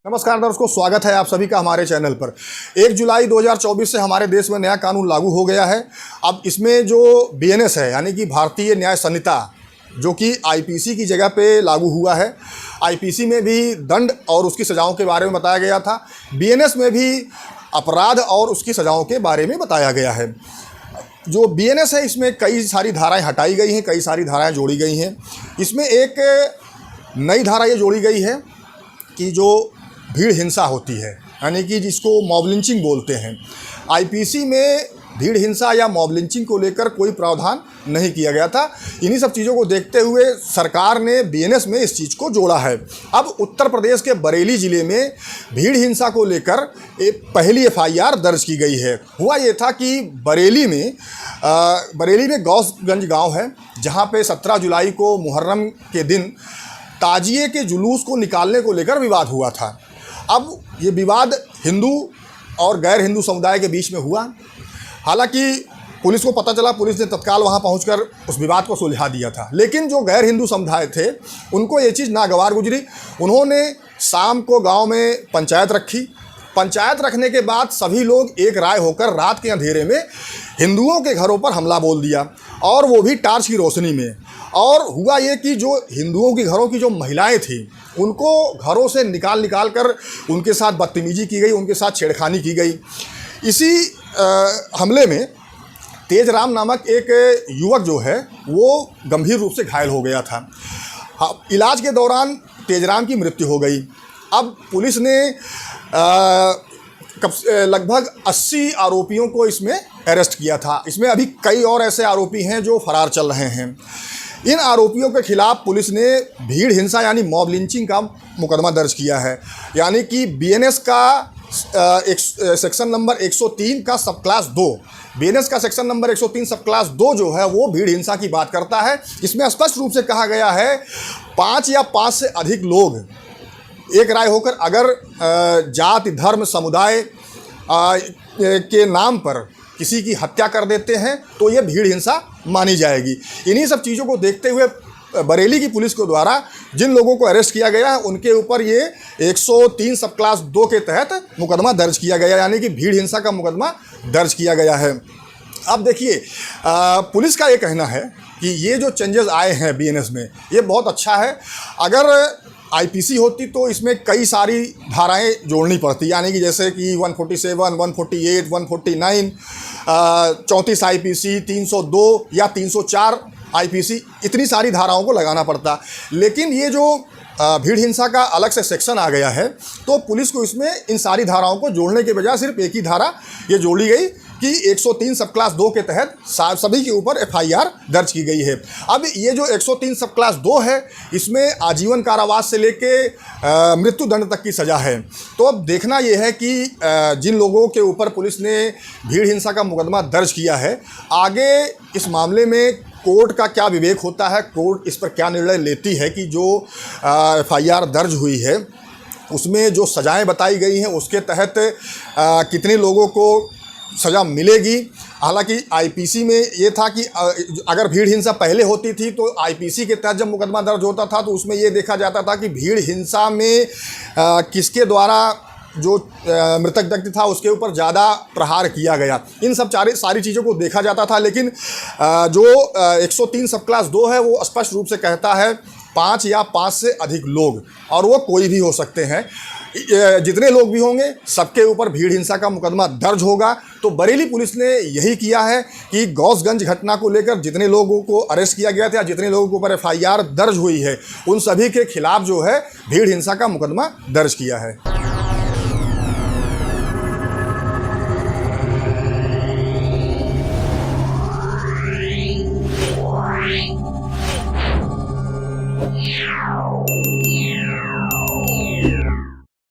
नमस्कार दर्शकों, स्वागत है आप सभी का हमारे चैनल पर। 1 जुलाई 2024 से हमारे देश में नया कानून लागू हो गया है। अब इसमें जो बीएनएस है यानी कि भारतीय न्याय संहिता, जो कि आईपीसी की जगह पे लागू हुआ है। आईपीसी में भी दंड और उसकी सज़ाओं के बारे में बताया गया था, बीएनएस में भी अपराध और उसकी सज़ाओं के बारे में बताया गया है। जो बीएनएस है इसमें कई सारी धाराएँ हटाई गई हैं, कई सारी धाराएँ जोड़ी गई हैं। इसमें एक नई धारा ये जोड़ी गई है कि जो भीड़ हिंसा होती है, यानी कि जिसको मॉब लिंचिंग बोलते हैं, आईपीसी में भीड़ हिंसा या मॉब लिंचिंग को लेकर कोई प्रावधान नहीं किया गया था। इन्हीं सब चीज़ों को देखते हुए सरकार ने बीएनएस में इस चीज़ को जोड़ा है। अब उत्तर प्रदेश के बरेली ज़िले में भीड़ हिंसा को लेकर एक पहली एफआईआर दर्ज की गई है। हुआ ये था कि बरेली में गौसगंज गांव है, जहां पे 17 जुलाई को मुहर्रम के दिन ताजिए के जुलूस को निकालने को लेकर विवाद हुआ था। अब ये विवाद हिंदू और गैर हिंदू समुदाय के बीच में हुआ। हालांकि पुलिस को पता चला, पुलिस ने तत्काल वहां पहुंचकर उस विवाद को सुलझा दिया था। लेकिन जो गैर हिंदू समुदाय थे उनको ये चीज़ नागवार गुजरी। उन्होंने शाम को गांव में पंचायत रखी। पंचायत रखने के बाद सभी लोग एक राय होकर रात के अंधेरे में हिंदुओं के घरों पर हमला बोल दिया, और वो भी टार्च की रोशनी में। और हुआ ये कि जो हिंदुओं के घरों की जो महिलाएं थीं उनको घरों से निकाल कर उनके साथ बदतमीजी की गई, उनके साथ छेड़खानी की गई। इसी हमले में तेजराम नामक एक युवक जो है वो गंभीर रूप से घायल हो गया था। इलाज के दौरान तेजराम की मृत्यु हो गई। अब पुलिस ने लगभग 80 आरोपियों को इसमें अरेस्ट किया था। इसमें अभी कई और ऐसे आरोपी हैं जो फरार चल रहे हैं। इन आरोपियों के खिलाफ पुलिस ने भीड़ हिंसा यानी मॉब लिंचिंग का मुकदमा दर्ज किया है। यानी कि बीएनएस का सेक्शन नंबर 103 का सब क्लास 2, बीएनएस का सेक्शन नंबर 103 सब क्लास 2 जो है वो भीड़ हिंसा की बात करता है। इसमें स्पष्ट रूप से कहा गया है 5 या 5 से अधिक लोग एक राय होकर अगर जाति, धर्म, समुदाय के नाम पर किसी की हत्या कर देते हैं तो ये भीड़ हिंसा मानी जाएगी। इन्हीं सब चीज़ों को देखते हुए बरेली की पुलिस के द्वारा जिन लोगों को अरेस्ट किया गया है उनके ऊपर ये 103 सब क्लास 2 के तहत मुकदमा दर्ज किया गया, यानी कि भीड़ हिंसा का मुकदमा दर्ज किया गया है। अब देखिए, पुलिस का ये कहना है कि ये जो चेंजेस आए हैं बीएनएस में ये बहुत अच्छा है। अगर आईपीसी होती तो इसमें कई सारी धाराएं जोड़नी पड़ती, यानी कि जैसे कि 147, 148, 149, 34 आईपीसी, 302 या 304 आईपीसी, इतनी सारी धाराओं को लगाना पड़ता। लेकिन ये जो भीड़ हिंसा का अलग से सेक्शन आ गया है तो पुलिस को इसमें इन सारी धाराओं को जोड़ने के बजाय सिर्फ एक ही धारा ये जोड़ी गई कि 103 सब क्लास 2 के तहत सभी के ऊपर एफआईआर दर्ज की गई है। अब ये जो 103 सब क्लास 2 है इसमें आजीवन कारावास से लेके मृत्यु दंड तक की सज़ा है। तो अब देखना ये है कि जिन लोगों के ऊपर पुलिस ने भीड़ हिंसा का मुकदमा दर्ज किया है, आगे इस मामले में कोर्ट का क्या विवेक होता है, कोर्ट इस पर क्या निर्णय लेती है कि जो एफआईआर दर्ज हुई है उसमें जो सज़ाएँ बताई गई हैं उसके तहत कितने लोगों को सज़ा मिलेगी। हालांकि आईपीसी में ये था कि अगर भीड़ हिंसा पहले होती थी तो आईपीसी के तहत जब मुकदमा दर्ज होता था तो उसमें ये देखा जाता था कि भीड़ हिंसा में किसके द्वारा जो मृतक व्यक्ति था उसके ऊपर ज़्यादा प्रहार किया गया, इन सब सारी चीज़ों को देखा जाता था। लेकिन जो 103 सब क्लास 2 है वो स्पष्ट रूप से कहता है 5 या 5 से अधिक लोग, और वो कोई भी हो सकते हैं। जितने लोग भी होंगे सबके ऊपर भीड़ हिंसा का मुकदमा दर्ज होगा। तो बरेली पुलिस ने यही किया है कि गौसगंज घटना को लेकर जितने लोगों को अरेस्ट किया गया था, जितने लोगों के ऊपर एफआईआर दर्ज हुई है, उन सभी के खिलाफ जो है भीड़ हिंसा का मुकदमा दर्ज किया है।